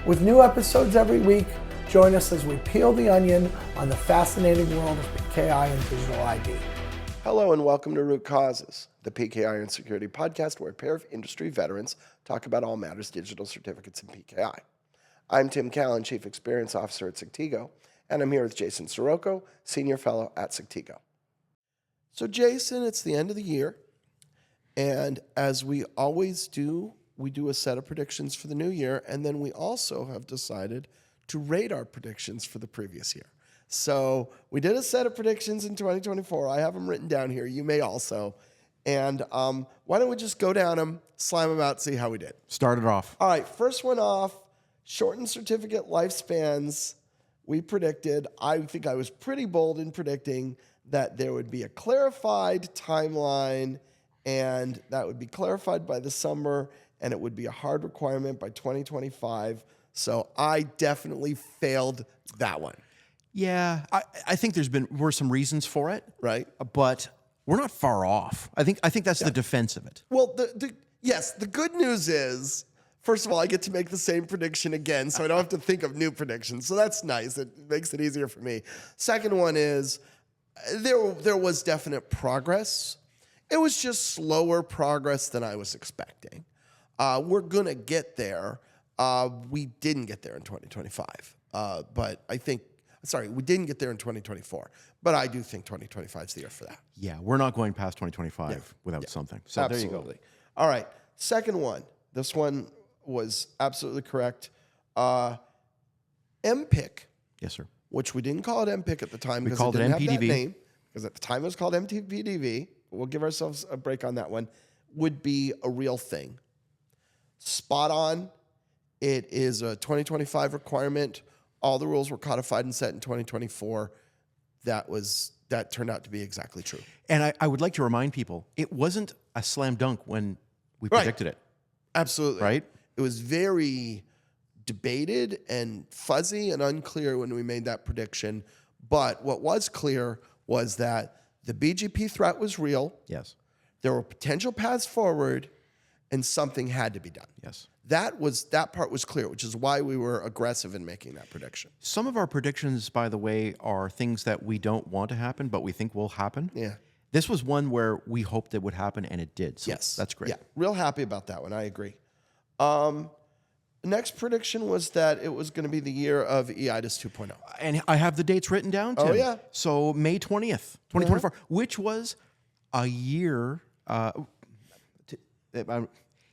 With new episodes every week, join us as we peel the onion on the fascinating world of PKI and digital ID. Hello and welcome to Root Causes, the PKI and Security podcast where a pair of industry veterans talk about all matters digital certificates and PKI. I'm Tim Callan, Chief Experience Officer at Sectigo, and I'm here with Jason Sirocco, Senior Fellow at Sectigo. So Jason, it's the end of the year, and as we always do, we do a set of predictions for the new year, and then we also have decided to rate our predictions for the previous year. So we did a set of predictions in 2024. I have them written down here. You may also. And why don't we just go down them, slime them out, see how we did. Start it off. All right, first one off, shortened certificate lifespans. We predicted, I think I was pretty bold in predicting that there would be a clarified timeline, and that would be clarified by the summer, and it would be a hard requirement by 2025. So I definitely failed that one. Yeah, I think were some reasons for it, Right. but we're not far off. I think that's the defense of it. Well, the good news is, first of all, I get to make the same prediction again, so I don't have to think of new predictions. So that's nice. It makes it easier for me. Second one is there was definite progress. It was just slower progress than I was expecting. We're going to get there. We didn't get there in 2025. But I think, we didn't get there in 2024. But I do think 2025 is the year for that. Yeah, we're not going past 2025 without something. So Absolutely. there you go. All right. Second one. This one was absolutely correct. MPIC. Yes, sir. Which we didn't call it MPIC at the time because called it it didn't have that MPDV. name. Because at the time it was called MPDV. We'll give ourselves a break on that one. Would be a real thing. Spot on. It is a 2025 requirement. All the rules were codified and set in 2024. That turned out to be exactly true. And I would like to remind people, it wasn't a slam dunk when we predicted it. Absolutely. Right? It was very debated and fuzzy and unclear when we made that prediction. But what was clear was that the BGP threat was real. Yes. There were potential paths forward, and something had to be done. Yes. That part was clear, which is why we were aggressive in making that prediction. Some of our predictions, by the way, are things that we don't want to happen, but we think will happen. Yeah. This was one where we hoped it would happen, and it did. So Yes. that's great. Yeah. Real happy about that one. I agree. Next prediction was that it was going to be the year of EIDAS 2.0. And I have the dates written down, Tim. Oh, yeah. So May 20th, 2024, which was a year.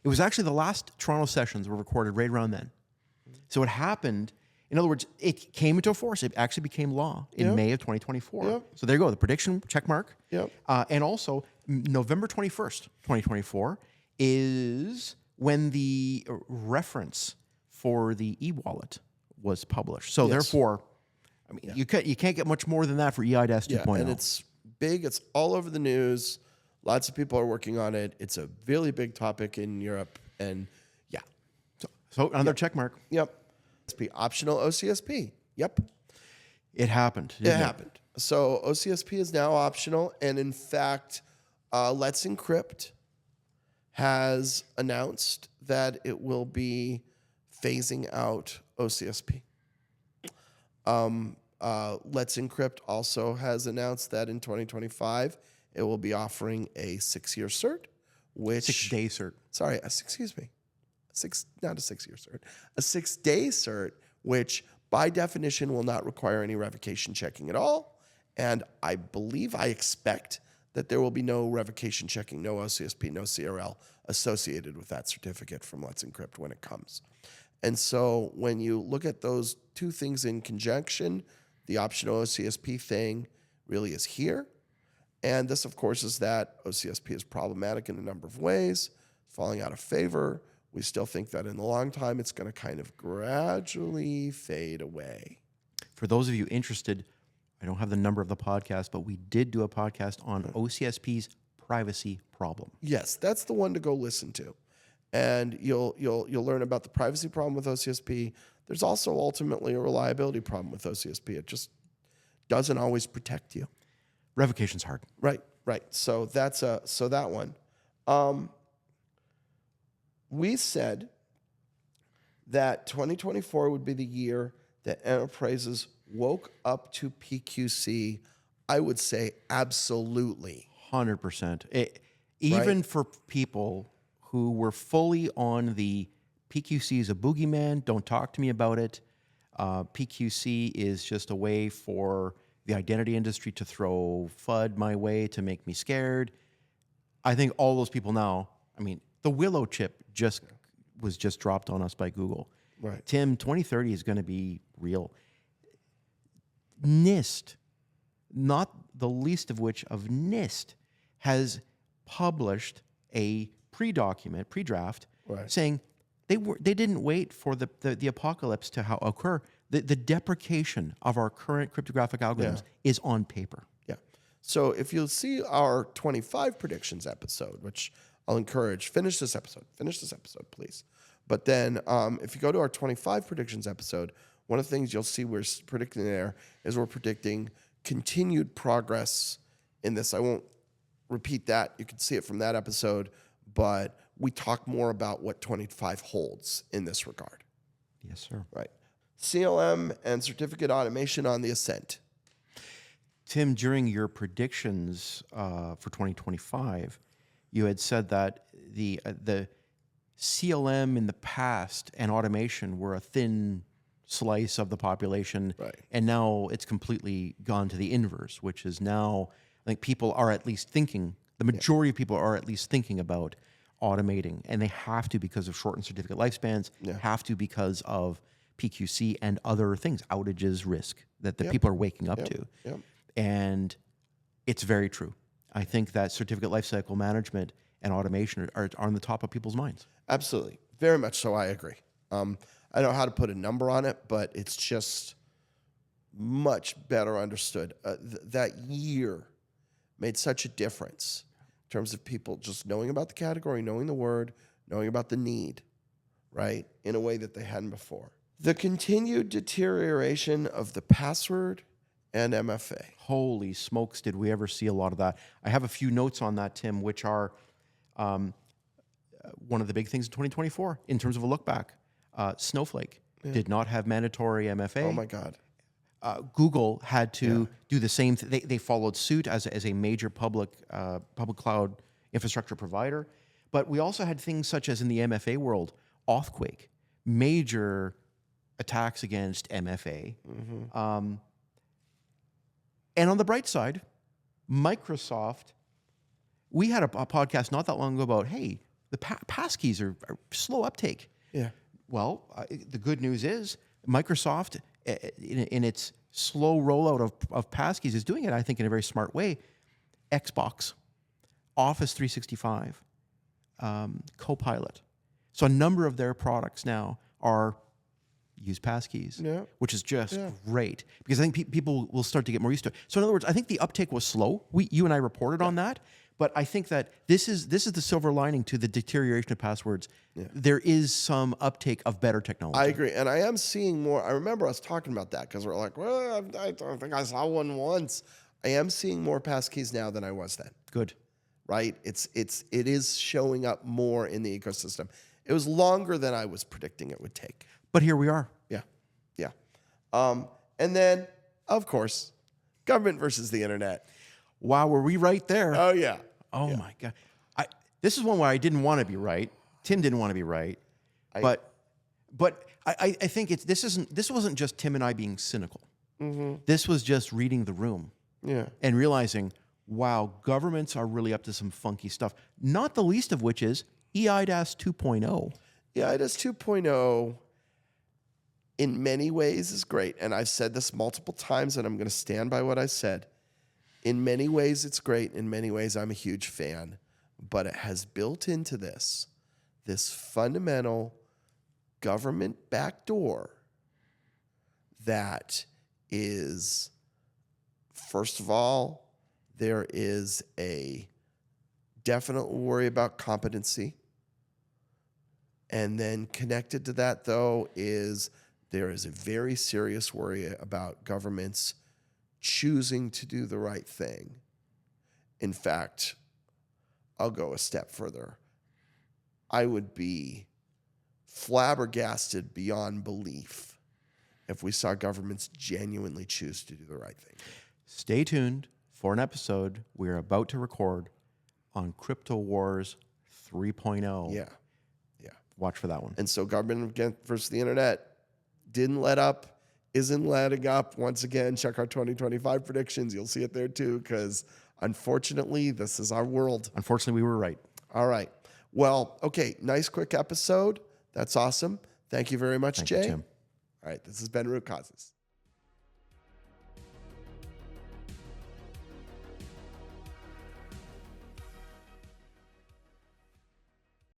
It was actually the last Toronto sessions were recorded right around then. So it happened. In other words, it came into force. It actually became law in May of 2024. Yep. So there you go. The prediction, check mark. Yep. And also, November 21st, 2024 is when the reference for the e-wallet was published. So therefore, I mean, you can't get much more than that for EIDAS 2.0. And it's big. It's all over the news. Lots of people are working on it. It's a really big topic in Europe. And So another check mark. Yep. Optional OCSP. Yep. It happened. It happened. So OCSP is now optional. And in fact, Let's Encrypt has announced that it will be phasing out OCSP. Let's Encrypt also has announced that in 2025, it will be offering a 6-year cert, which 6-day cert. Sorry, excuse me, not a 6-year cert, a 6-day cert, which by definition will not require any revocation checking at all. And I expect that there will be no revocation checking, no OCSP, no CRL associated with that certificate from Let's Encrypt when it comes. And so when you look at those two things in conjunction, the optional OCSP thing really is here. And this, of course, is that OCSP is problematic in a number of ways, falling out of favor. We still think that in the long time, it's going to kind of gradually fade away. For those of you interested, I don't have the number of the podcast, but we did do a podcast on OCSP's privacy problem. Yes, that's the one to go listen to. And you'll learn about the privacy problem with OCSP. There's also ultimately a reliability problem with OCSP. It just doesn't always protect you. Revocation's hard. Right. So that's that one. We said that 2024 would be the year that enterprises woke up to PQC, I would say absolutely. 100%. Even Right? for people who were fully on the PQC is a boogeyman, don't talk to me about it. PQC is just a way for the identity industry to throw FUD my way to make me scared. I think all those people now, I mean, the Willow chip was just dropped on us by Google. Right. Tim, 2030 is going to be real. NIST, not the least of which of NIST, has published a pre-draft, Right. saying they didn't wait for the apocalypse to occur. The deprecation of our current cryptographic algorithms is on paper. Yeah. So if you'll see our 25 predictions episode, which I'll encourage, finish this episode, please. But then if you go to our 25 predictions episode, one of the things you'll see we're predicting there is we're predicting continued progress in this. I won't repeat that. You can see it from that episode, but we talk more about what 25 holds in this regard. Yes, sir. Right. CLM and certificate automation on the ascent. Tim, during your predictions for 2025, you had said that the CLM in the past and automation were a thin slice of the population, Right. and now it's completely gone to the inverse, which is now, I think people are at least thinking, the majority of people are at least thinking about automating, and they have to because of shortened certificate lifespans, have to because of PQC and other things, outages, risk that the people are waking up to. Yep. And it's very true. I think that certificate lifecycle management and automation are on the top of people's minds. Absolutely. Very much so. I agree. I don't know how to put a number on it, but it's just much better understood. That year made such a difference in terms of people just knowing about the category, knowing the word, knowing about the need, right, in a way that they hadn't before. The continued deterioration of the password and MFA. Holy smokes, did we ever see a lot of that? I have a few notes on that, Tim, which are one of the big things in 2024 in terms of a look back. Snowflake did not have mandatory MFA. Oh, my God. Google had to do the same thing. They followed suit as a major public cloud infrastructure provider. But we also had things such as in the MFA world, Authquake, major attacks against MFA. And on the bright side, Microsoft, we had a podcast not that long ago about, hey, the passkeys are slow uptake. Yeah. Well, the good news is Microsoft, in its slow rollout of passkeys, is doing it, I think, in a very smart way. Xbox, Office 365, Copilot. So a number of their products now are use passkeys, which is just great because I think people will start to get more used to it. So in other words, I think the uptake was slow. You and I reported on that, but I think that this is the silver lining to the deterioration of passwords. There is some uptake of better technology. I agree. And I am seeing more. I remember us talking about that because we're like, well, I don't think I saw one once. I am seeing more passkeys now than I was then. Good. Right? It is showing up more in the ecosystem. It was longer than I was predicting it would take. But here we are. Yeah. And then, of course, government versus the internet. Wow, were we right there? Oh, yeah. Oh, my God. This is one where I didn't want to be right. Tim didn't want to be right. But I think this wasn't just Tim and I being cynical. This was just reading the room. And realizing, wow, governments are really up to some funky stuff. Not the least of which is EIDAS 2.0. EIDAS 2.0 in many ways is great. And I've said this multiple times, and I'm going to stand by what I said. In many ways, it's great. In many ways, I'm a huge fan. But it has built into this fundamental government backdoor that is, first of all, there is a definite worry about competency. And then connected to that, though, is there is a very serious worry about governments choosing to do the right thing. In fact, I'll go a step further. I would be flabbergasted beyond belief if we saw governments genuinely choose to do the right thing. Stay tuned for an episode we're about to record on Crypto Wars 3.0. Yeah. Watch for that one. And so government versus the internet didn't let up, isn't letting up. Once again, check our 2025 predictions. You'll see it there too, because unfortunately, this is our world. Unfortunately, we were right. All right. Well, okay. Nice quick episode. That's awesome. Thank you very much, Jay. Thank you, Tim. All right. This has been Root Causes.